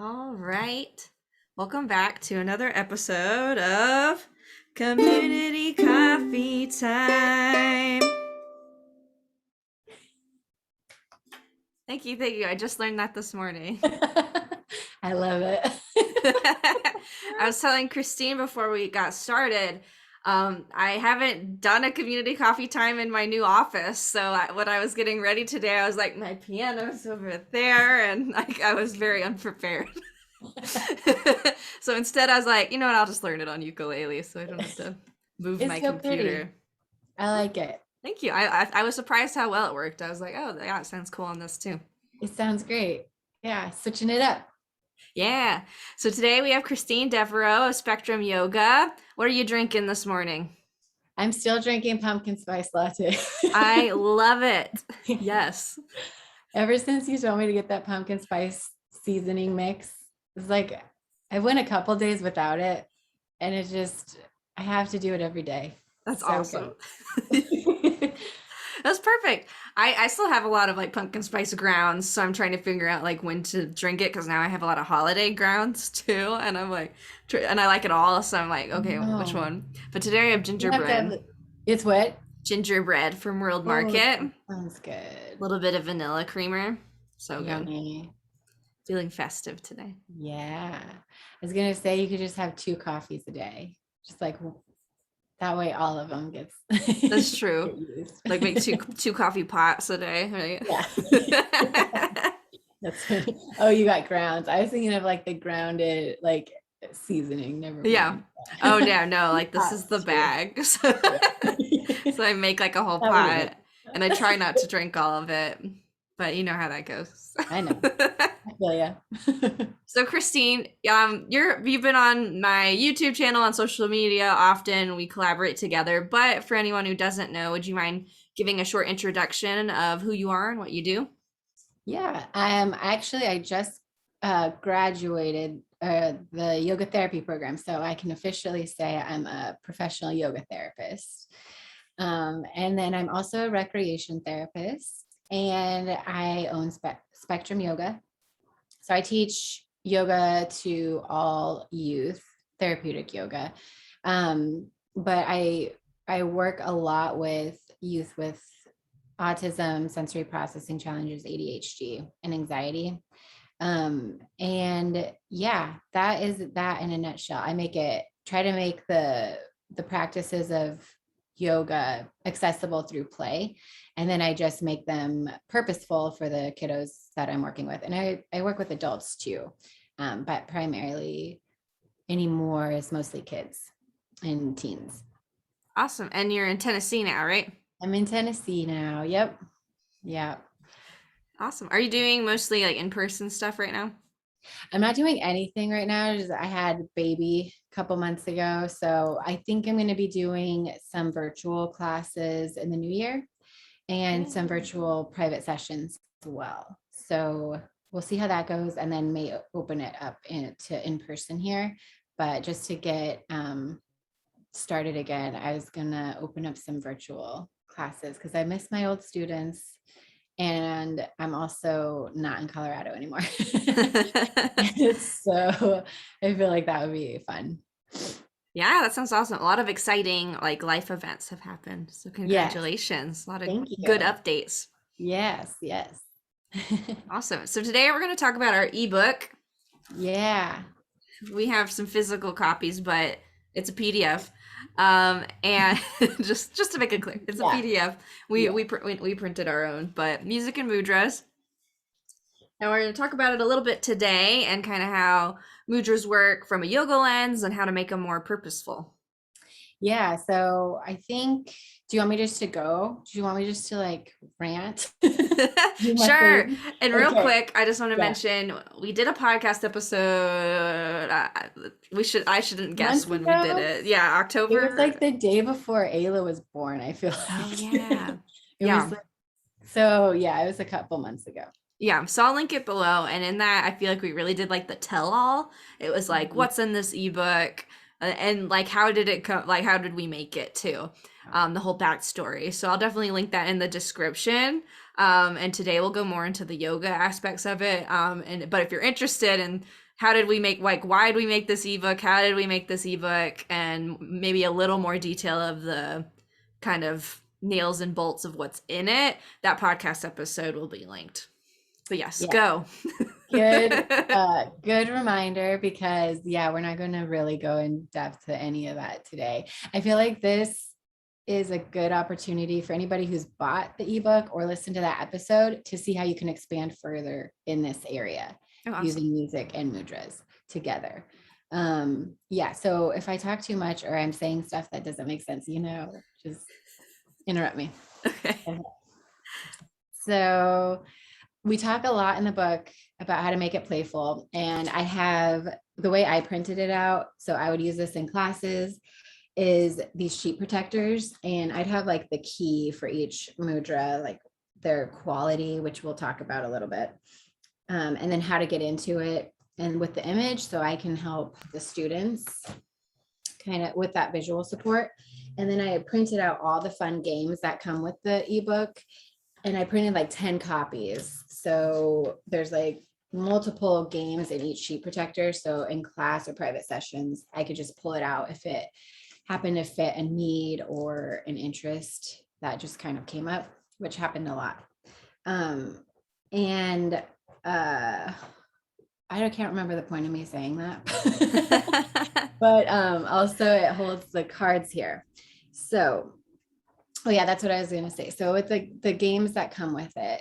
All right. Welcome back to another episode of Community Coffee Time. Thank you, thank you. I just learned that this morning. I love it. I was telling Christine before we got started, I haven't done a community coffee time in my new office. So when I was getting ready today, I was like, my piano's over there, and I was very unprepared. So instead, I was like, you know what? I'll just learn it on ukulele, so I don't have to move It's my so computer. pretty. I like it. Thank you. I was surprised how well it worked. I was like, oh, yeah, it sounds cool on this too. It sounds great. Yeah, switching it up. Yeah. So today we have Christine Devereaux of Spectrum Yoga. What are you drinking this morning? I'm still drinking pumpkin spice latte. I love it. Yes. Ever since you told me to get that pumpkin spice seasoning mix, it's like I went a couple days without it, and I have to do it every day. That's So awesome. good. That's perfect. I still have a lot of like pumpkin spice grounds, so I'm trying to figure out like when to drink it because now I have a lot of holiday grounds too, and I'm like, and I like it all, so I'm like, okay, which No. one? But today I have You have to gingerbread. have, it's what? Gingerbread from World Oh, Market. A sounds good. little bit of vanilla creamer. So good. Yummy. Feeling festive today. Yeah. I was gonna say you could just have 2 coffees a day. Just like that way all of them gets That's true. get used. Like make two coffee pots a day, Yeah. right? That's funny. Oh, you got grounds. I was thinking of like the grounded like seasoning. Never Yeah. mind. Oh no, like this is the Pots too. bag. So I make like a whole That would work. pot and I try not to drink all of it, but you know how that goes. I know. I feel ya. So Christine, you've been on my YouTube channel on social media often. We collaborate together, but for anyone who doesn't know, would you mind giving a short introduction of who you are and what you do? Yeah. I just graduated the yoga therapy program, so I can officially say I'm a professional yoga therapist. And then I'm also a recreation therapist, and I own Spectrum Yoga. So I teach yoga to all youth, therapeutic yoga. But I work a lot with youth with autism, sensory processing challenges, ADHD, and anxiety. And yeah, that is that in a nutshell. Try to make the practices of yoga accessible through play, and then I just make them purposeful for the kiddos that I'm working with. And I work with adults too, but primarily anymore is mostly kids and teens. Awesome. And you're in Tennessee now, right? I'm in Tennessee now. Yep. Yeah. Awesome. Are you doing mostly like in-person stuff right now? I'm not doing anything right now. I had a baby a couple months ago. So I think I'm going to be doing some virtual classes in the new year and some virtual private sessions as well. So we'll see how that goes, and then may open it up to in person here. But just to get started again, I was going to open up some virtual classes because I miss my old students. And I'm also not in Colorado anymore. So I feel like that would be fun. Yeah, that sounds awesome. A lot of exciting like life events have happened. So Yes. congratulations. A lot of Thank good you. updates. Yes. Yes. Awesome. So today we're going to talk about our ebook. Yeah. We have some physical copies, but it's a PDF. And just to make it clear, it's a PDF. We printed our own, but Music and Mudras. And we're going to talk about it a little bit today and kind of how mudras work from a yoga lens and how to make them more purposeful. Yeah. So I think, do you want me just to go? Do you want me just to like rant? Sure. And real Okay. quick, I just want to mention we did a podcast episode. I shouldn't guess when we did it. Yeah, October. It was like the day before Ayla was born, I feel like. Oh yeah. So yeah, it was a couple months ago. Yeah, so I'll link it below. And in that, I feel like we really did like the tell-all. It was like, what's in this ebook? And like, how did it come? Like, how did we make it too? The whole backstory. So I'll definitely link that in the description. And today we'll go more into the yoga aspects of it. But if you're interested in how did we make, like, why did we make this ebook? How did we make this ebook? And maybe a little more detail of the kind of nails and bolts of what's in it. That podcast episode will be linked. But yes, Yeah. go. Good reminder, because yeah, we're not going to really go in depth to any of that today. I feel like this is a good opportunity for anybody who's bought the ebook or listened to that episode to see how you can expand further in this area using music and mudras together. Yeah, so if I talk too much or I'm saying stuff that doesn't make sense, just interrupt me. Okay. So we talk a lot in the book about how to make it playful, and I have the way I printed it out. So I would use this in classes, is these sheet protectors, and I'd have like the key for each mudra, like their quality, which we'll talk about a little bit, and then how to get into it, and with the image, so I can help the students kind of with that visual support. And then I printed out all the fun games that come with the ebook, and I printed like 10 copies. So there's like multiple games in each sheet protector. So in class or private sessions, I could just pull it out if it happened to fit a need or an interest that just kind of came up, which happened a lot. And I can't remember the point of me saying that, but also it holds the cards here. So, oh yeah, that's what I was going to say. So with the games that come with it,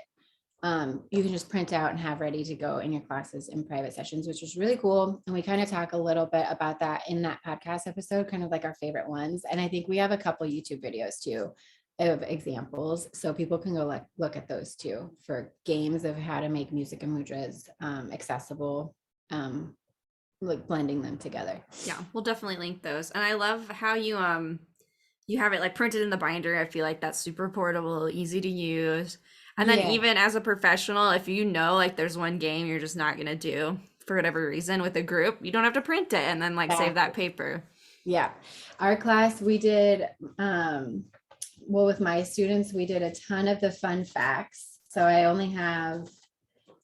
you can just print out and have ready to go in your classes in private sessions, which is really cool. And we kind of talk a little bit about that in that podcast episode, kind of like our favorite ones. And I think we have a couple YouTube videos too of examples, so people can go look at those too for games of how to make music and mudras accessible, like blending them together. Yeah, we'll definitely link those. And I love how you have it like printed in the binder. I feel like that's super portable, easy to use. And then even as a professional, if you know like there's one game you're just not gonna do for whatever reason with a group, you don't have to print it and then like save that paper. Yeah. Our class, we did well, with my students, we did a ton of the fun facts. So I only have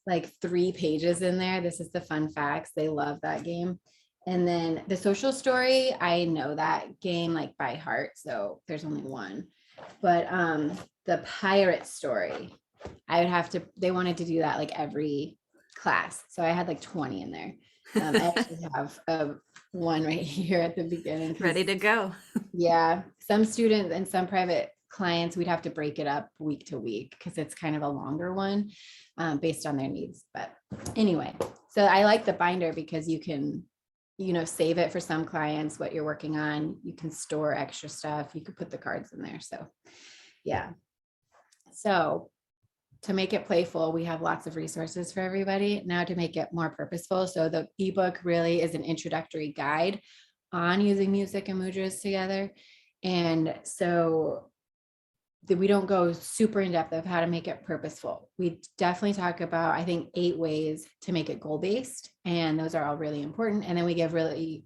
like 3 pages in there. This is the fun facts. They love that game. And then the social story, I know that game like by heart. So there's only one. But the pirate story, I would have to, they wanted to do that like every class. So I had like 20 in there. I actually have one right here at the beginning. Ready to go. Yeah. Some students and some private clients, we'd have to break it up week to week because it's kind of a longer one based on their needs. But anyway, so I like the binder because you can, save it for some clients, what you're working on. You can store extra stuff. You could put the cards in there. So yeah. So to make it playful, we have lots of resources for everybody. Now to make it more purposeful. So the ebook really is an introductory guide on using music and mudras together. And so we don't go super in depth of how to make it purposeful. We definitely talk about, I think, 8 ways to make it goal-based. And those are all really important. And then we give really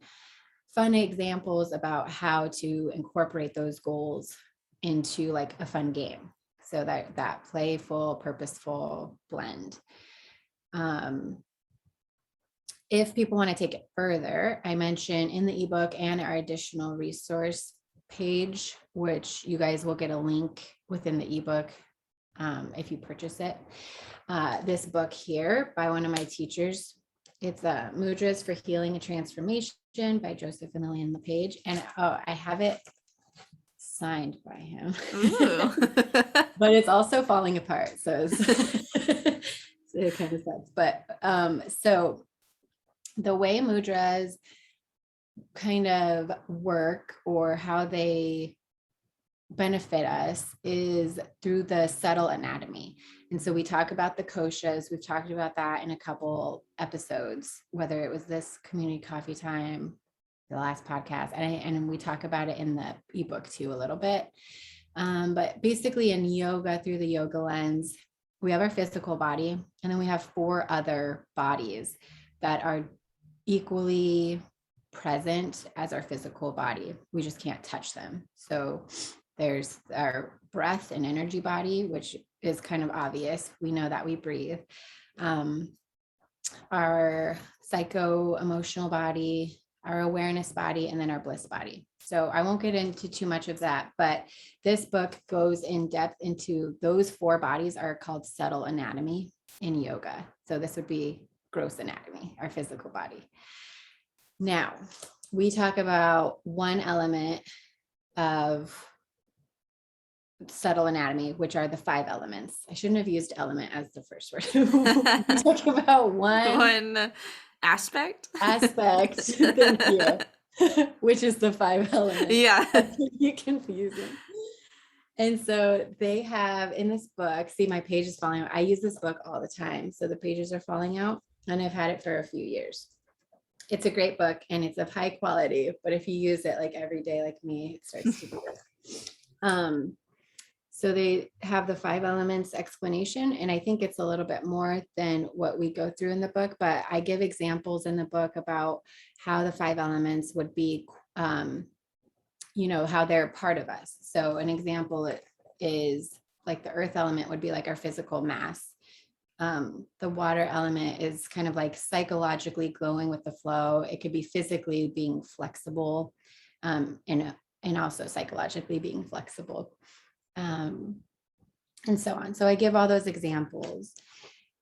fun examples about how to incorporate those goals into like a fun game. So that playful, purposeful blend. If people want to take it further, I mentioned in the ebook and our additional resource page, which you guys will get a link within the ebook if you purchase it. This book here by one of my teachers, it's Mudras for Healing and Transformation by Joseph and Lillian LePage. And I have it signed by him. But it's also falling apart. So, it kind of sucks. But so the way mudras kind of work or how they benefit us is through the subtle anatomy. And so we talk about the koshas. We've talked about that in a couple episodes, whether it was this community coffee time, the last podcast, and we talk about it in the ebook too a little bit. But basically in yoga, through the yoga lens, we have our physical body, and then we have 4 other bodies that are equally present as our physical body. We just can't touch them. So there's our breath and energy body, which is kind of obvious. We know that we breathe. our psycho-emotional body, our awareness body, and then our bliss body. So I won't get into too much of that, but this book goes in depth into those 4 bodies are called subtle anatomy in yoga. So this would be gross anatomy, our physical body. Now, we talk about one element of subtle anatomy, which are the 5 elements. I shouldn't have used element as the first word. We talk about one aspect. aspect, thank you, which is the 5 elements. Yeah. You confusing. And so they have in this book, see my page is falling out. I use this book all the time. So the pages are falling out and I've had it for a few years. It's a great book and it's of high quality, but if you use it like every day, like me, it starts to do. So they have the 5 elements explanation, and I think it's a little bit more than what we go through in the book, but I give examples in the book about how the 5 elements would be, how they're part of us. So an example is like the earth element would be like our physical mass. The water element is kind of like psychologically going with the flow. It could be physically being flexible, and also psychologically being flexible. And so on. So I give all those examples.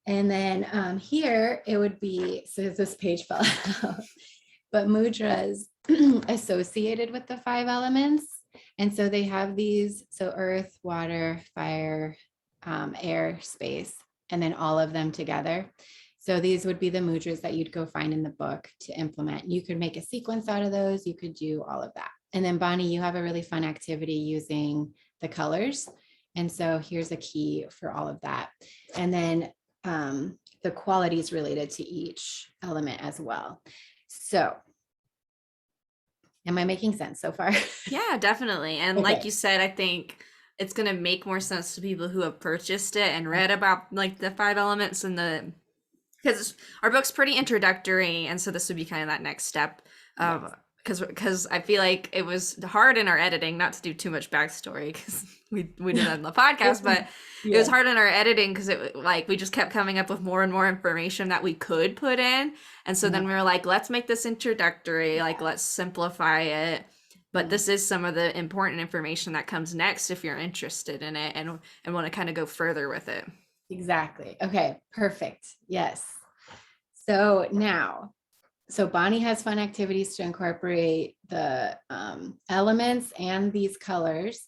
And then here it would be, so this page fell out, but mudras associated with the 5 elements. And so they have these, so earth, water, fire, air, space, and then all of them together. So these would be the mudras that you'd go find in the book to implement. You could make a sequence out of those. You could do all of that. And then Bonnie, you have a really fun activity using the colors. And so here's a key for all of that. And then the qualities related to each element as well. So am I making sense so far? Yeah, definitely. And Okay. like you said, I think it's going to make more sense to people who have purchased it and read about like the 5 elements and because our book's pretty introductory, and so this would be kind of that next step. Yes. Because I feel like it was hard in our editing, not to do too much backstory because we did that in the podcast, but it was hard in our editing because it like we just kept coming up with more and more information that we could put in, and so then we were like, let's make this introductory, like let's simplify it. But this is some of the important information that comes next if you're interested in it and want to kind of go further with it. Exactly. Okay, perfect. Yes. So now, so Bonnie has fun activities to incorporate the elements and these colors.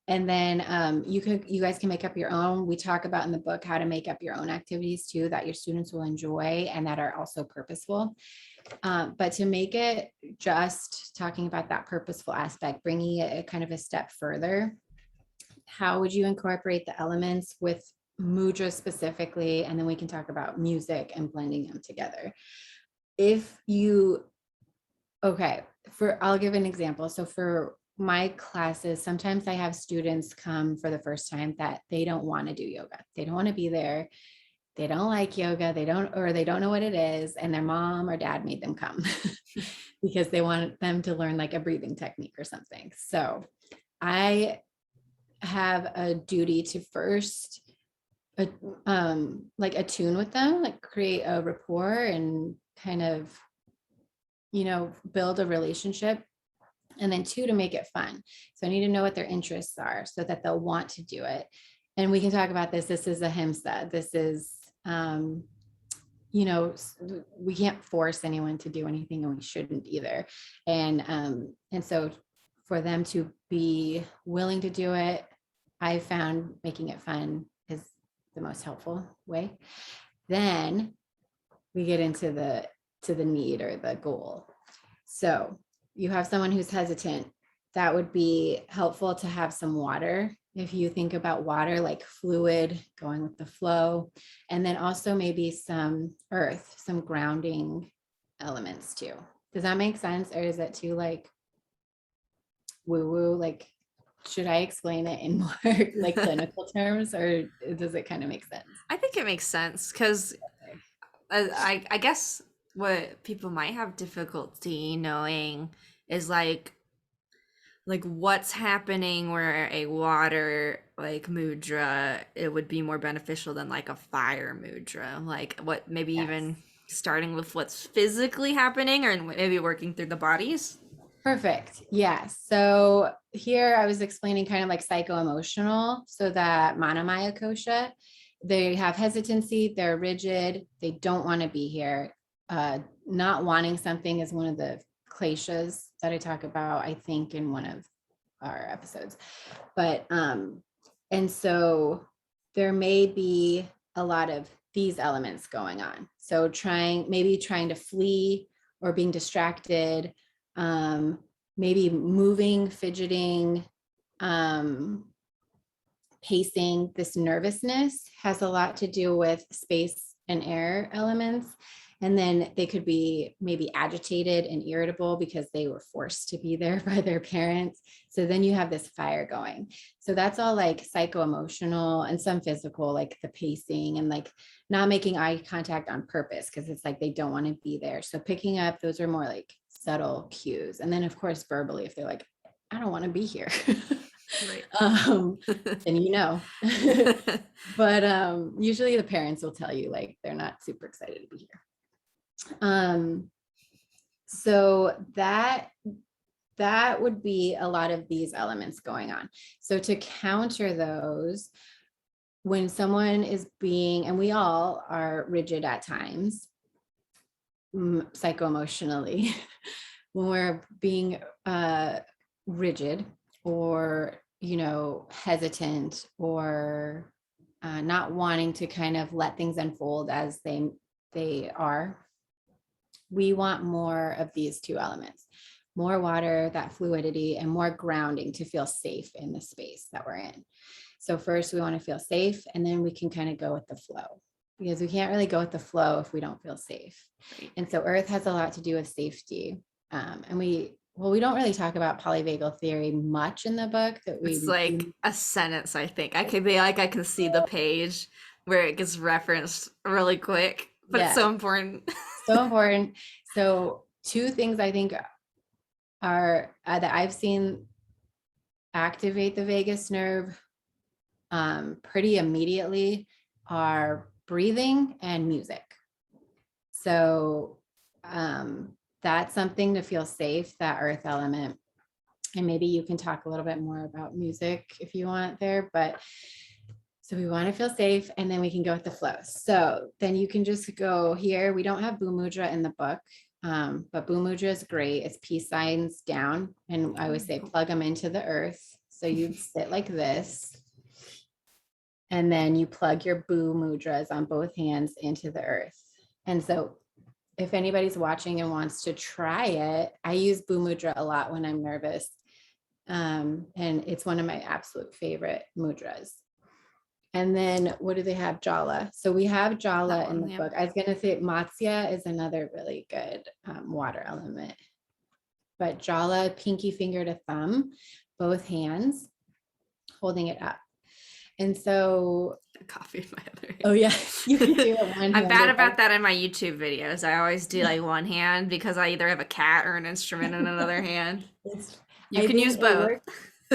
And then you guys can make up your own. We talk about in the book how to make up your own activities too, that your students will enjoy and that are also purposeful. But to make it just talking about that purposeful aspect, bringing it kind of a step further, how would you incorporate the elements with mudra specifically? And then we can talk about music and blending them together. I'll give an example. So for my classes, sometimes I have students come for the first time that they don't want to do yoga. They don't want to be there. They don't like yoga. They don't know what it is. And their mom or dad made them come because they want them to learn like a breathing technique or something. So I have a duty to first like attune with them, like create a rapport and kind of build a relationship. And then 2, to make it fun. So I need to know what their interests are so that they'll want to do it. And we can talk about this. This is Ahimsa. This is, we can't force anyone to do anything, and we shouldn't either. And so for them to be willing to do it, I found making it fun is the most helpful way. Then we get into the need or the goal. So you have someone who's hesitant, that would be helpful to have some water. If you think about water, like fluid going with the flow, and then also maybe some earth, some grounding elements too. Does that make sense? Or is it too like woo woo? Like, should I explain it in more like clinical terms, or does it kind of make sense? I think it makes sense because I guess what people might have difficulty knowing is like what's happening where a water like mudra it would be more beneficial than like a fire mudra, like what maybe Yes. even starting with what's physically happening or maybe working through the bodies. Perfect. Yeah. So here I was explaining kind of like psycho-emotional. So that Manamaya kosha, they have hesitancy, they're rigid, they don't want to be here. Not wanting something is one of the kleshas that I talk about, I think, in one of our episodes. But and so there may be a lot of these elements going on. So maybe trying to flee or being distracted, maybe moving, fidgeting, pacing. This nervousness has a lot to do with space and air elements. And then they could be maybe agitated and irritable because they were forced to be there by their parents. So then you have this fire going. So that's all like psycho-emotional and some physical, like the pacing and like not making eye contact on purpose because it's like they don't want to be there. So picking up, those are more like subtle cues. And then of course, verbally, if they're like, I don't want to be here. Right. Then you know. But usually the parents will tell you like they're not super excited to be here. So that would be a lot of these elements going on. So to counter those, when someone is being, and we all are rigid at times, psycho-emotionally, when we're being rigid or, hesitant or not wanting to kind of let things unfold as they are, we want more of these two elements, more water, that fluidity, and more grounding to feel safe in the space that we're in. So first we want to feel safe, and then we can kind of go with the flow, because we can't really go with the flow if we don't feel safe. And so earth has a lot to do with safety. And we don't really talk about polyvagal theory much in the book. It's like a sentence, I think. I can see the page where it gets referenced really quick, but it's so important. So important. So two things I think are that I've seen activate the vagus nerve pretty immediately are breathing and music. So that's something to feel safe, that earth element. And maybe you can talk a little bit more about music if you want there, but so we want to feel safe, and then we can go with the flow. So then you can just go here. We don't have Bhu Mudra in the book, but Bhu Mudra is great. It's peace signs down. And I always say, plug them into the earth. So you sit like this, and then you plug your Bhu Mudras on both hands into the earth. And so if anybody's watching and wants to try it, I use Bhu Mudra a lot when I'm nervous. And it's one of my absolute favorite mudras. And then what do they have? Jala. So we have Jala in the book. I was going to say Matsya is another really good water element. But Jala, pinky finger to thumb, both hands, holding it up. And so coffee in my other hand. Oh yeah, you can do it one. I'm bad about that in my YouTube videos. I always do like one hand because I either have a cat or an instrument in another hand. You can use both.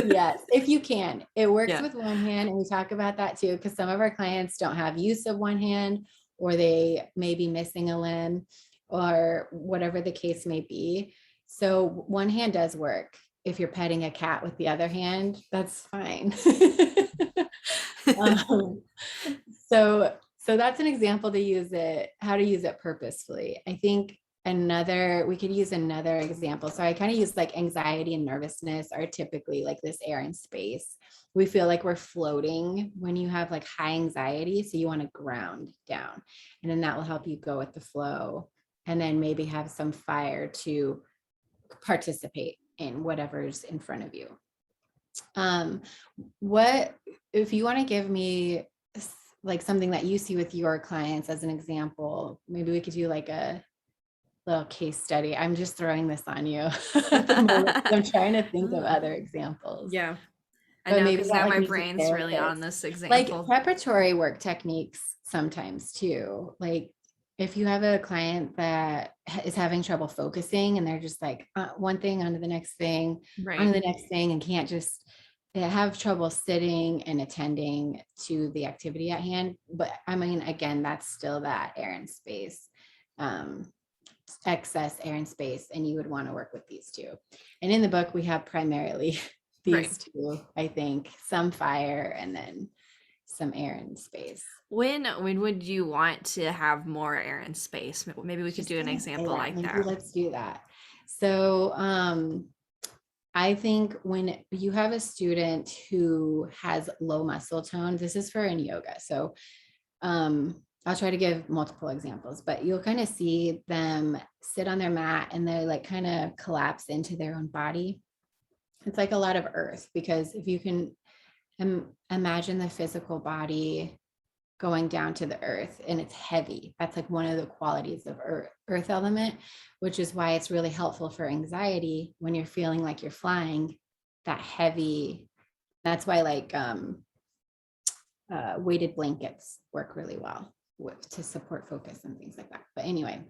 Yes, if you can. It works with one hand, and we talk about that too, because some of our clients don't have use of one hand, or they may be missing a limb, or whatever the case may be. So one hand does work. If you're petting a cat with the other hand, that's fine. So that's an example to use it, how to use it purposefully. I think we could use another example. So I kind of use like anxiety and nervousness are typically like this air and space. We feel like we're floating when you have like high anxiety. So you want to ground down, and then that will help you go with the flow, and then maybe have some fire to participate in whatever's in front of you. What if you want to give me like something that you see with your clients as an example? Maybe we could do like a little case study. I'm just throwing this on you at the moment. I'm trying to think of other examples. Yeah, I know, because now my brain's really on this example. Like preparatory work techniques sometimes too. Like if you have a client that is having trouble focusing, and they're just like one thing onto the next thing, onto the next thing, and can't just have trouble sitting and attending to the activity at hand. But I mean, again, that's still that air and space. excess air and space, and you would want to work with these two. And in the book, we have primarily these two, I think, some fire and then some air and space. When would you want to have more air and space? Maybe we could do an example like Maybe that. let's do that. So I think when you have a student who has low muscle tone, this is for in yoga. So I'll try to give multiple examples, but you'll kind of see them sit on their mat and they like kind of collapse into their own body. It's like a lot of earth, because if you can imagine the physical body going down to the earth and it's heavy, that's like one of the qualities of earth element, which is why it's really helpful for anxiety when you're feeling like you're flying, that heavy. That's why like weighted blankets work really well to support focus and things like that. But anyway,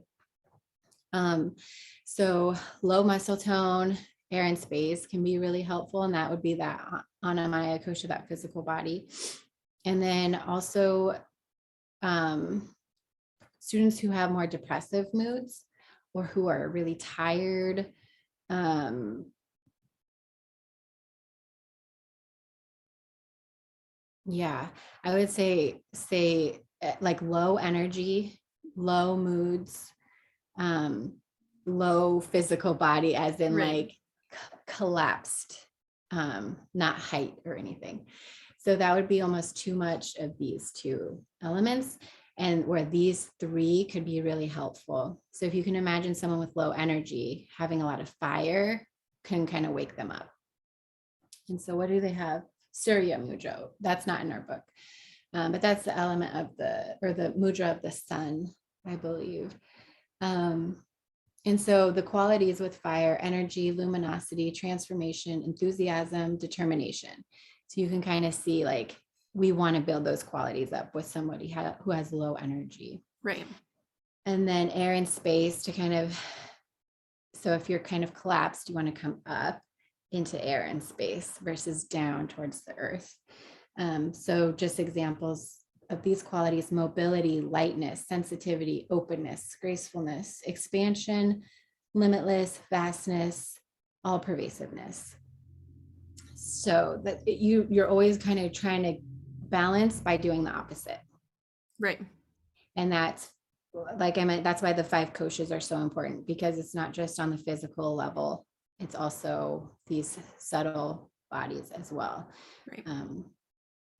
so low muscle tone, air and space can be really helpful. And that would be that Anamaya Kosha, that physical body. And then also students who have more depressive moods or who are really tired. Yeah, I would say like low energy, low moods, low physical body, as in like collapsed, not height or anything. So that would be almost too much of these two elements, and where these three could be really helpful. So if you can imagine someone with low energy, having a lot of fire can kind of wake them up. And so what do they have? Surya Mudra. That's not in our book, but that's the element of the mudra of the sun, I believe. And so the qualities with fire: energy, luminosity, transformation, enthusiasm, determination. So you can kind of see like we want to build those qualities up with somebody who has low energy. Right. And then air and space to kind of, so if you're kind of collapsed, you want to come up into air and space versus down towards the earth. So just examples of these qualities: mobility, lightness, sensitivity, openness, gracefulness, expansion, limitless, vastness, all pervasiveness. So that you're always kind of trying to balance by doing the opposite. Right. And that's, like I meant, that's why the 5 koshas are so important, because it's not just on the physical level, it's also these subtle bodies as well. Right.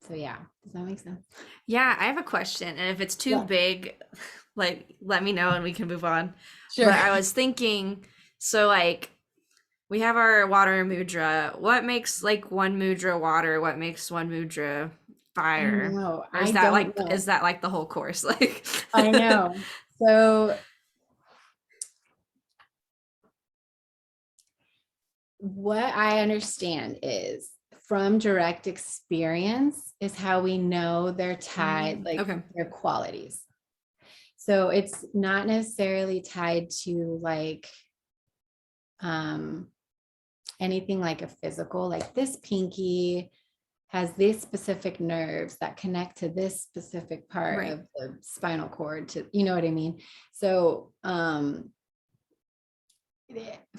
So yeah, does that make sense? Yeah, I have a question, and if it's too big, like let me know and we can move on. Sure. But I was thinking, so like we have our water mudra. What makes like one mudra water? What makes one mudra fire? Or is that like is that like the whole course? Like I know. So what I understand is, from direct experience is how we know they're tied, like their qualities. So it's not necessarily tied to like anything like a physical, like this pinky has these specific nerves that connect to this specific part of the spinal cord, to, you know what I mean? So from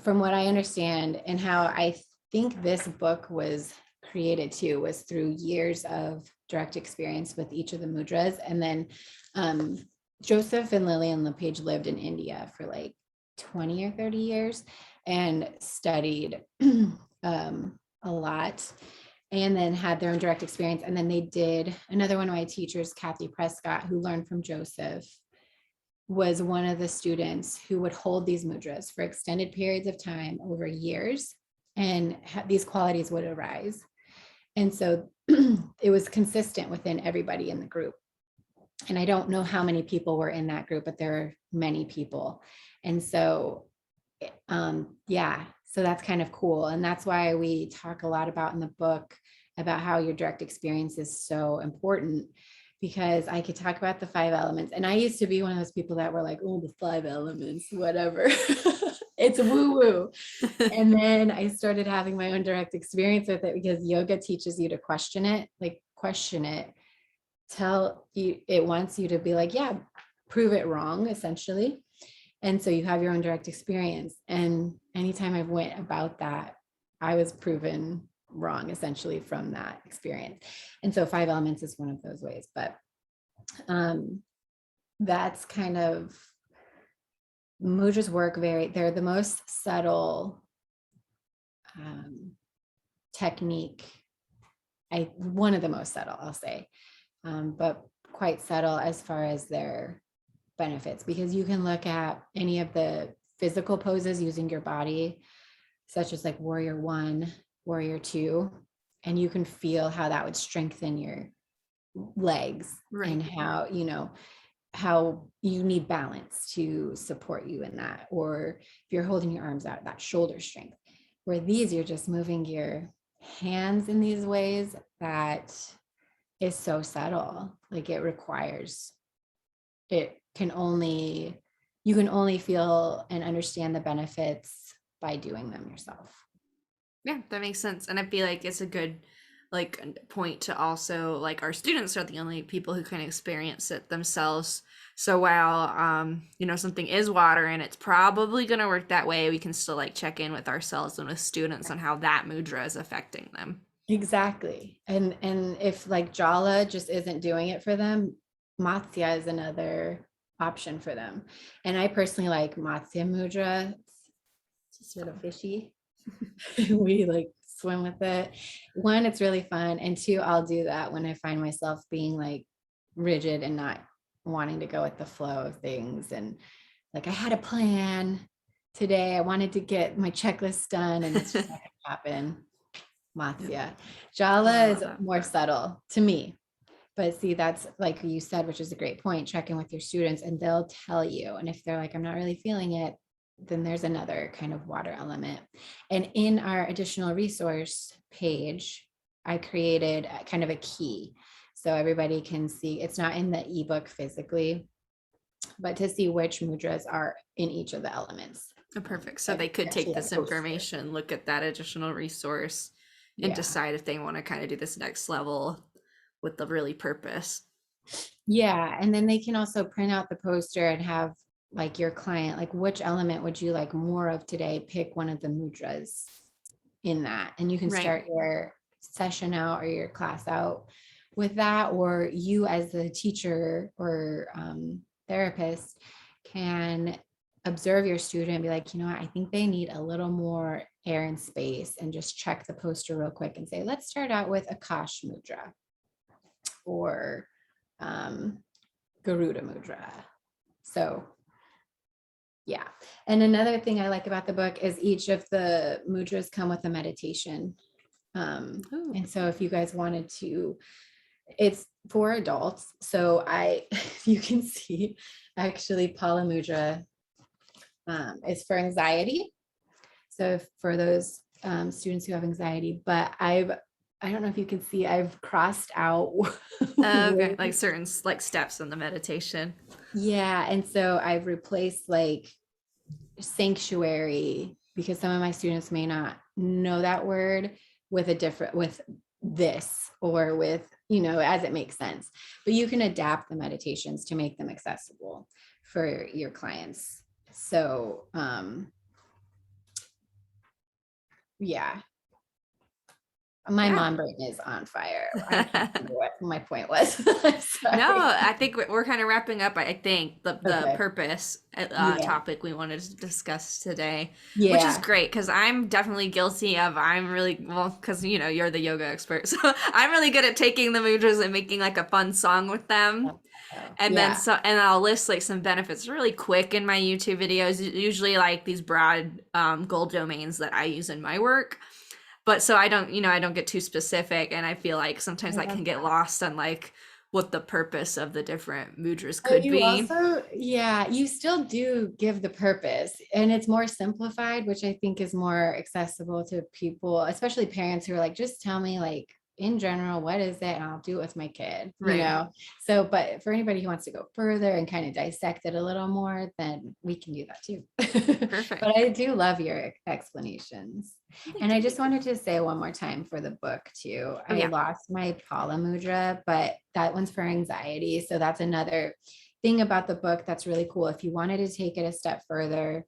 what I understand and how I think this book was created too, was through years of direct experience with each of the mudras. And then Joseph and Lillian LePage lived in India for like 20 or 30 years and studied a lot, and then had their own direct experience. And then they did, another one of my teachers, Kathy Prescott, who learned from Joseph, was one of the students who would hold these mudras for extended periods of time over years, and these qualities would arise. And so it was consistent within everybody in the group. And I don't know how many people were in that group, but there are many people. And so, yeah, so that's kind of cool. And that's why we talk a lot about in the book about how your direct experience is so important, because I could talk about the 5 elements. And I used to be one of those people that were like, oh, the 5 elements, whatever. It's woo woo. And then I started having my own direct experience with it, because yoga teaches you to question it, it wants you to be like, yeah, prove it wrong, essentially. And so you have your own direct experience. And anytime I went about that, I was proven wrong essentially from that experience. And so 5 elements is one of those ways. But that's kind of mudras work they're the most subtle technique. One of the most subtle, I'll say, but quite subtle as far as their benefits, because you can look at any of the physical poses using your body, such as like warrior 1, warrior 2, and you can feel how that would strengthen your legs, Right. and how you need balance to support you in that. Or if you're holding your arms out, that shoulder strength. Where these, you're just moving your hands in these ways that is so subtle. Like you can only feel and understand the benefits by doing them yourself. Yeah, that makes sense. And I feel like it's a good point to also, like, our students are the only people who can experience it themselves. So while something is water and it's probably going to work that way, we can still like check in with ourselves and with students on how that mudra is affecting them. Exactly. And if like Jala just isn't doing it for them, Matsya is another option for them. And I personally like Matsya mudra. It's just sort of fishy. We like swim with it. 1, it's really fun. And 2, I'll do that when I find myself being like rigid and not wanting to go with the flow of things. And like I had a plan today. I wanted to get my checklist done and it's just not gonna happen. Matsya. Jala is more subtle to me. But see, that's like you said, which is a great point. Check in with your students and they'll tell you. And if they're like, I'm not really feeling it, then there's another kind of water element. And in our additional resource page, I created kind of a key. So everybody can see, it's not in the ebook physically, but to see which mudras are in each of the elements. Oh, perfect. So they could take this information, look at that additional resource, and decide if they want to kind of do this next level with the really purpose. Yeah. And then they can also print out the poster and have like your client, like which element would you like more of today? Pick one of the mudras in that. And you can start your session out or your class out with that. Or you as the teacher or therapist can observe your student and be like, I think they need a little more air and space, and just check the poster real quick and say, let's start out with Akash mudra or Garuda mudra. So yeah. And another thing I like about the book is each of the mudras come with a meditation. And so if you guys wanted to, it's for adults. So you can see actually Pala mudra is for anxiety. So for those students who have anxiety, but I don't know if you can see, I've crossed out. Okay, like certain like steps in the meditation. Yeah. And so I've replaced like sanctuary, because some of my students may not know that word, with this, or with, as it makes sense. But you can adapt the meditations to make them accessible for your clients. So, yeah. My mom brain is on fire. I can't remember what my point was. No, I think we're kind of wrapping up. I think the purpose topic we wanted to discuss today, which is great, because I'm definitely guilty of, because you're the yoga expert, so I'm really good at taking the mudras and making like a fun song with them. And then I'll list like some benefits really quick in my YouTube videos, usually like these broad goal domains that I use in my work. But so I don't get too specific, and I feel like sometimes I can get lost on like what the purpose of the different mudras could be. Also, you still do give the purpose, and it's more simplified, which I think is more accessible to people, especially parents who are like, just tell me like in general, what is it? And I'll do it with my kid, So, but for anybody who wants to go further and kind of dissect it a little more, then we can do that too. Perfect. But I do love your explanations. And I just wanted to say one more time for the book too. I lost my Pala mudra, but that one's for anxiety. So that's another, thing about the book that's really cool, if you wanted to take it a step further,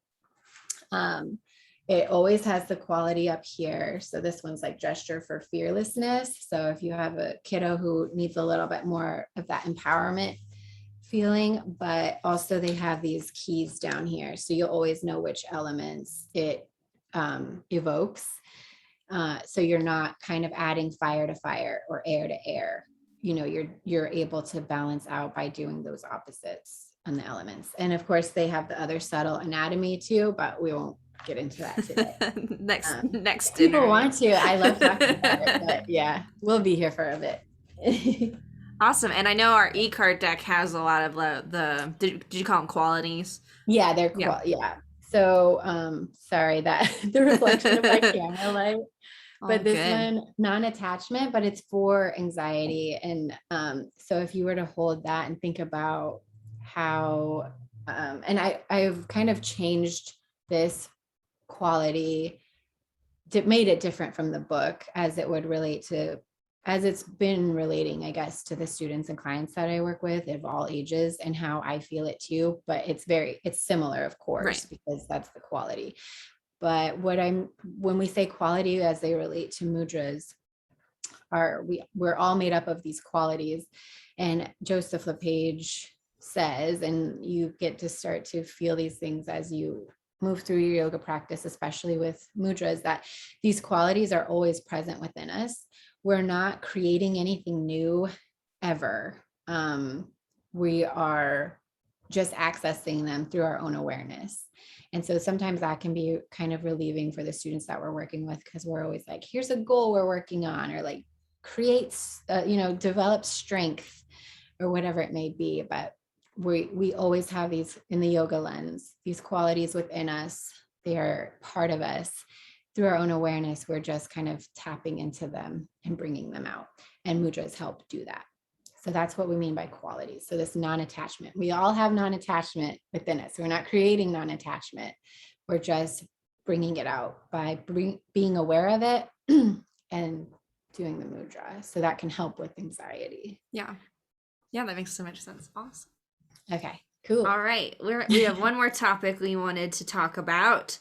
it always has the quality up here. So this one's like gesture for fearlessness. So if you have a kiddo who needs a little bit more of that empowerment feeling, but also they have these keys down here. So you'll always know which elements it evokes. So you're not kind of adding fire to fire or air to air. You know, you're able to balance out by doing those opposites on the elements. And of course they have the other subtle anatomy too, but we won't get into that today. next People dinner. want to. I love talking about it, but yeah, we'll be here for a bit. Awesome. And I know our e-card deck has a lot of the did you call them qualities? Yeah, they're Yeah. yeah. So sorry that the reflection of my camera light. But All this good. one, non-attachment, but it's for anxiety. And so if you were to hold that and think about how, and I've kind of changed this quality, made it different from the book as it would relate to, as it's been relating, I guess, to the students and clients that I work with of all ages and how I feel it too. But it's similar, of course, Right. because that's the quality. But when we say quality as they relate to mudras, we're all made up of these qualities. And Joseph LePage says, and you get to start to feel these things as you move through your yoga practice, especially with mudras, that these qualities are always present within us. We're not creating anything new ever. We are just accessing them through our own awareness. And so sometimes that can be kind of relieving for the students that we're working with, because we're always like, here's a goal we're working on, or like creates, develop strength or whatever it may be. But we always have these in the yoga lens, these qualities within us. They are part of us. Through our own awareness, we're just kind of tapping into them and bringing them out. And mudras help do that. So that's what we mean by qualities. So this non-attachment, we all have non-attachment within us. We're not creating non-attachment. We're just bringing it out by being aware of it and doing the mudra. So that can help with anxiety. Yeah. Yeah, that makes so much sense. Awesome. Okay, cool. All right. We have one more topic we wanted to talk about.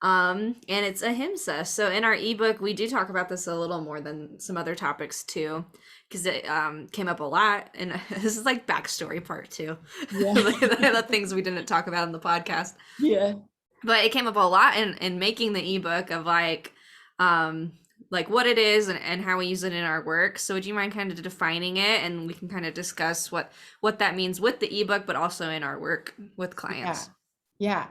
And it's ahimsa. So in our ebook, we do talk about this a little more than some other topics too, because it came up a lot. And this is like backstory part two. Yeah. The things we didn't talk about in the podcast. Yeah. But it came up a lot in making the ebook of like what it is and how we use it in our work. So would you mind kind of defining it, and we can kind of discuss what that means with the ebook, but also in our work with clients? Yeah.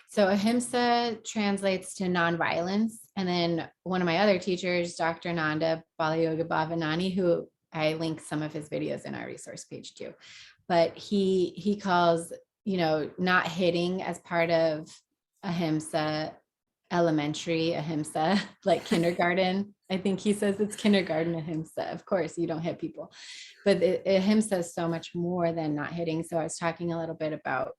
So ahimsa translates to nonviolence. And then one of my other teachers, Dr. Nanda Balayoga Bhavanani, who I link some of his videos in our resource page too, but he calls, not hitting as part of ahimsa, elementary ahimsa, like kindergarten. I think he says it's kindergarten ahimsa. Of course, you don't hit people, but ahimsa is so much more than not hitting. So I was talking a little bit about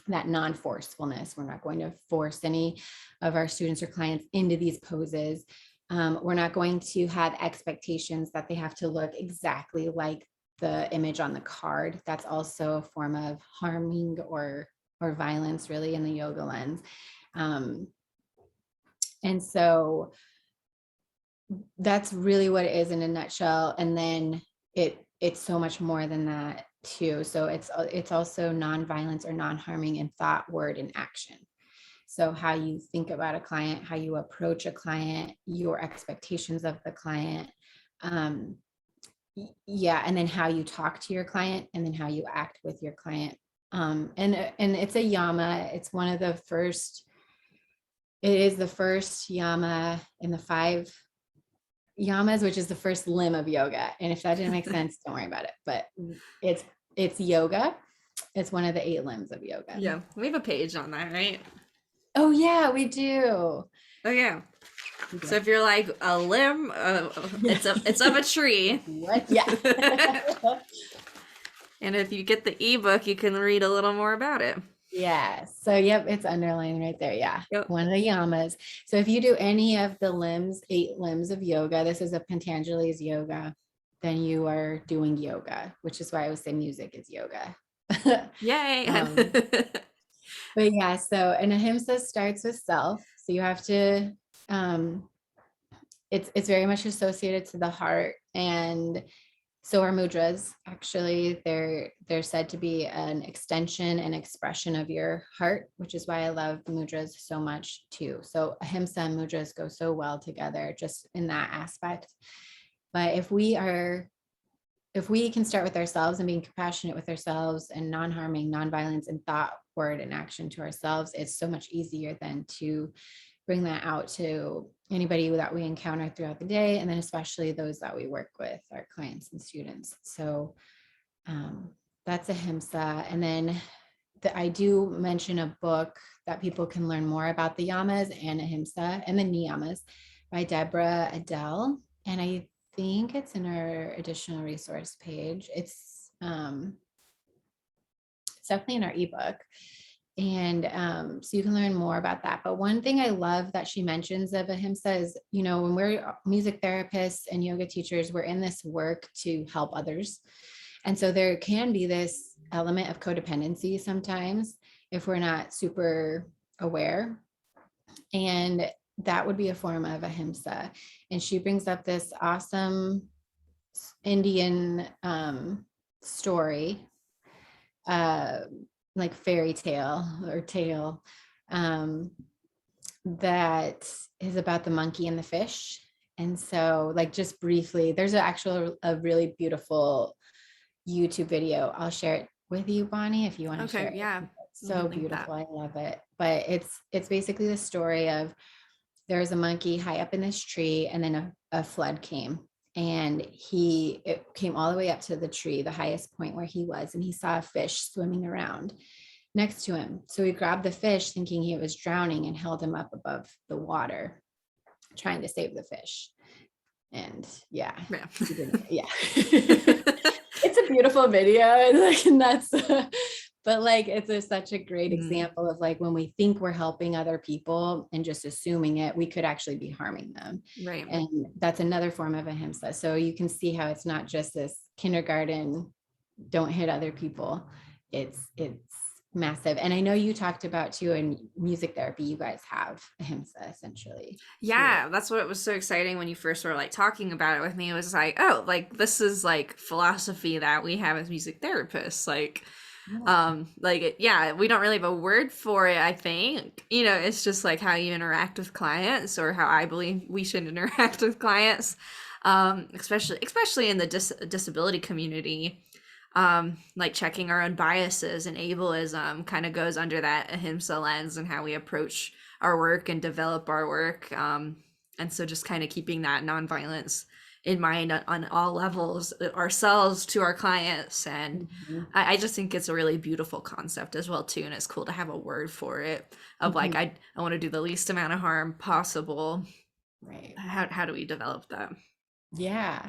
that non-forcefulness. We're not going to force any of our students or clients into these poses. We're not going to have expectations that they have to look exactly like the image on the card. That's also a form of harming or violence, really, in the yoga lens. And so that's really what it is in a nutshell. And then it's so much more than that too. So it's also non-violence or non-harming in thought, word, and action. So how you think about a client, how you approach a client, your expectations of the client, and then how you talk to your client, and then how you act with your client. And it's a yama. It's one of the first. It is the first yama in the 5 yamas, which is the first limb of yoga. And if that didn't make sense, don't worry about it. But it's yoga. It's one of the 8 limbs of yoga. Yeah, we have a page on that, right? Oh yeah, we do. Oh yeah. So if you're like a limb, it's of a tree. What? Yeah. And if you get the ebook, you can read a little more about it. Yeah. So yep, it's underlined right there. Yeah. Yep. One of the yamas. So if you do any of the limbs, 8 limbs of yoga, this is a Patanjali's yoga, then you are doing yoga, which is why I would say music is yoga. Yay. um, but yeah, so an ahimsa starts with self. So you have to, um, it's very much associated to the heart. And so our mudras, actually, they're said to be an extension and expression of your heart, which is why I love the mudras so much too. So ahimsa and mudras go so well together just in that aspect. But if we can start with ourselves and being compassionate with ourselves and non-harming, non-violence in thought, word, and action to ourselves, it's so much easier than to bring that out to anybody that we encounter throughout the day. And then especially those that we work with, our clients and students. So that's ahimsa. And then I do mention a book that people can learn more about the yamas and ahimsa and the niyamas by Deborah Adele. And I think it's in our additional resource page. It's definitely in our ebook. And so you can learn more about that. But one thing I love that she mentions of ahimsa is, you know, when we're music therapists and yoga teachers, we're in this work to help others. And so there can be this element of codependency sometimes if we're not super aware. And that would be a form of ahimsa. And she brings up this awesome Indian story, like fairy tale or tale, that is about the monkey and the fish. And so, like, just briefly, there's a really beautiful YouTube video. I'll share it with you, Bonnie, if you want to share it. Yeah. It's so beautiful. I love it. But it's basically the story of there's a monkey high up in this tree, and then a flood came. And it came all the way up to the tree, the highest point where he was, and he saw a fish swimming around next to him. So he grabbed the fish thinking he was drowning and held him up above the water, trying to save the fish. And yeah. It's a beautiful video. And that's but like it's such a great example of like when we think we're helping other people and just assuming it, we could actually be harming them. Right. And that's another form of ahimsa. So you can see how it's not just this kindergarten, don't hit other people. It's massive. And I know you talked about too in music therapy, you guys have ahimsa essentially. Yeah, that's what was so exciting when you first were like talking about it with me. It was like, oh, like this is like philosophy that we have as music therapists. Like, we don't really have a word for it, I think. You know, it's just like how you interact with clients, or how I believe we should interact with clients, especially in the disability community. Like checking our own biases and ableism kind of goes under that ahimsa lens, and how we approach our work and develop our work. And so just kind of keeping that nonviolence in mind on all levels, ourselves to our clients. And I just think it's a really beautiful concept as well too. And it's cool to have a word for it of like, I want to do the least amount of harm possible. Right. How do we develop that? Yeah.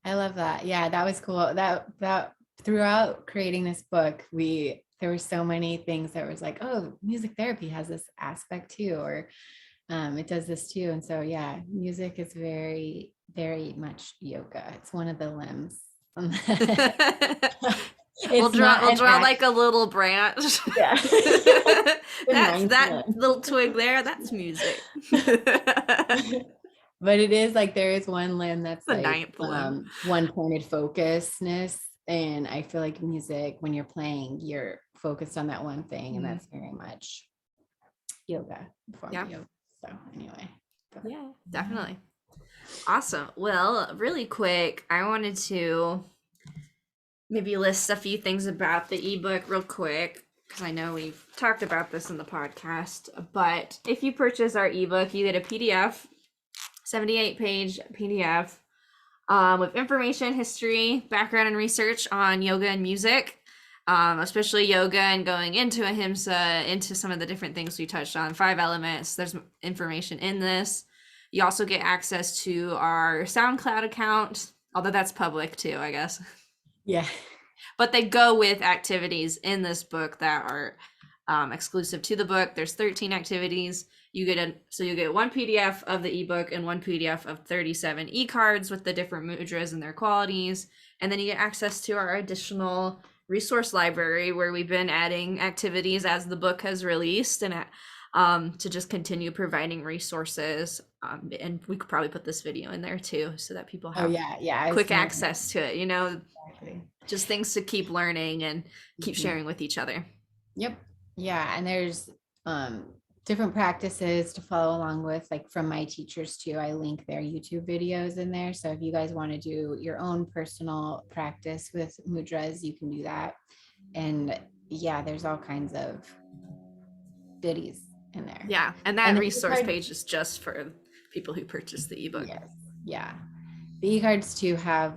I love that. Yeah, that was cool. That throughout creating this book, there were so many things that was like, oh, music therapy has this aspect too, or it does this too. And so yeah, music is very, very much yoga. It's one of the limbs. We'll draw like a little branch. Yeah. That's that little twig there. That's music. But it is like there is one limb that's the like ninth limb. One pointed focusness. And I feel like music, when you're playing, you're focused on that one thing. And that's very much yoga, form of yoga. So anyway. Yeah, definitely. Awesome. Well, really quick, I wanted to maybe list a few things about the ebook real quick, because I know we've talked about this in the podcast. But if you purchase our ebook, you get a PDF, 78-page PDF, with information, history, background, and research on yoga and music, especially yoga, and going into ahimsa, into some of the different things we touched on, 5 elements. There's information in this. You also get access to our SoundCloud account, although that's public too, I guess. Yeah. But they go with activities in this book that are exclusive to the book. There's 13 activities. You get one PDF of the ebook and one PDF of 37 e-cards with the different mudras and their qualities. And then you get access to our additional resource library where we've been adding activities as the book has released, and to just continue providing resources. And we could probably put this video in there too, so that people Oh have yeah, I was quick gonna access to it, you know, exactly. just things to keep learning and keep Mhm. sharing with each other. Yep. Yeah, and there's um different practices to follow along with, like from my teachers too. I link their YouTube videos in there. So if you guys want to do your own personal practice with mudras, you can do that. And yeah, there's all kinds of goodies in there. Yeah, and And that the resource e-card, page is just for people who purchase the ebook. yes, yeah. The e-cards too have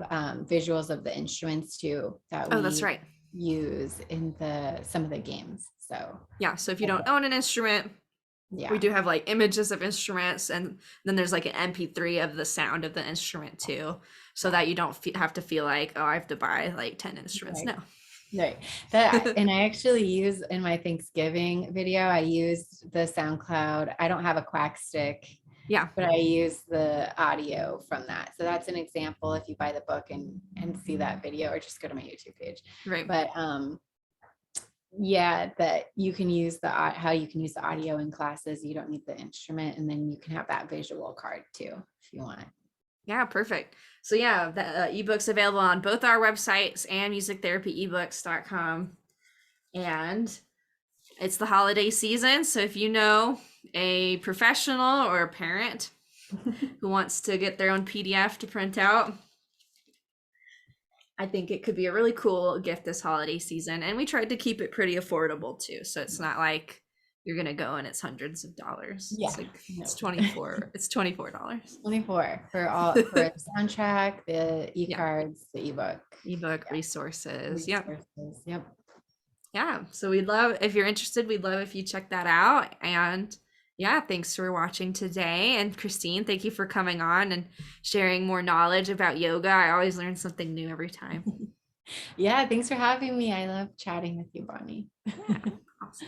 visuals of the instruments too that Oh, that's we right. use in the some of the games. So Yeah, so if you don't own an instrument, yeah, we do have like images of instruments, and then there's like an MP3 of the sound of the instrument too, so that you don't have to feel like, oh, I have to buy like 10 instruments. right. No. Right. That, and I actually use in my Thanksgiving video, I used the SoundCloud. I don't have a quack stick, Yeah, but I use the audio from that. So that's an example if you buy the book and see that video, or just go to my YouTube page. right. But yeah, that you can use how you can use the audio in classes. You don't need the instrument, and then you can have that visual card too if you want. Yeah, perfect. So yeah, the ebook's available on both our websites and musictherapyebooks.com. And it's the holiday season, so if you know a professional or a parent who wants to get their own PDF to print out, I think it could be a really cool gift this holiday season. And we tried to keep it pretty affordable too, so it's not like you're gonna go and it's hundreds of dollars. Yeah, It's like no. it's $24. 24 for all for the soundtrack, the Yeah, e-cards, the ebook. ebook Yeah. resources. Yep. Resources. Yep. Yeah, so we'd love, if you're interested, we'd love if you check that out. And yeah, thanks for watching today. And Christine, thank you for coming on and sharing more knowledge about yoga. I always learn something new every time. Yeah, thanks for having me. I love chatting with you, Bonnie. Yeah, awesome.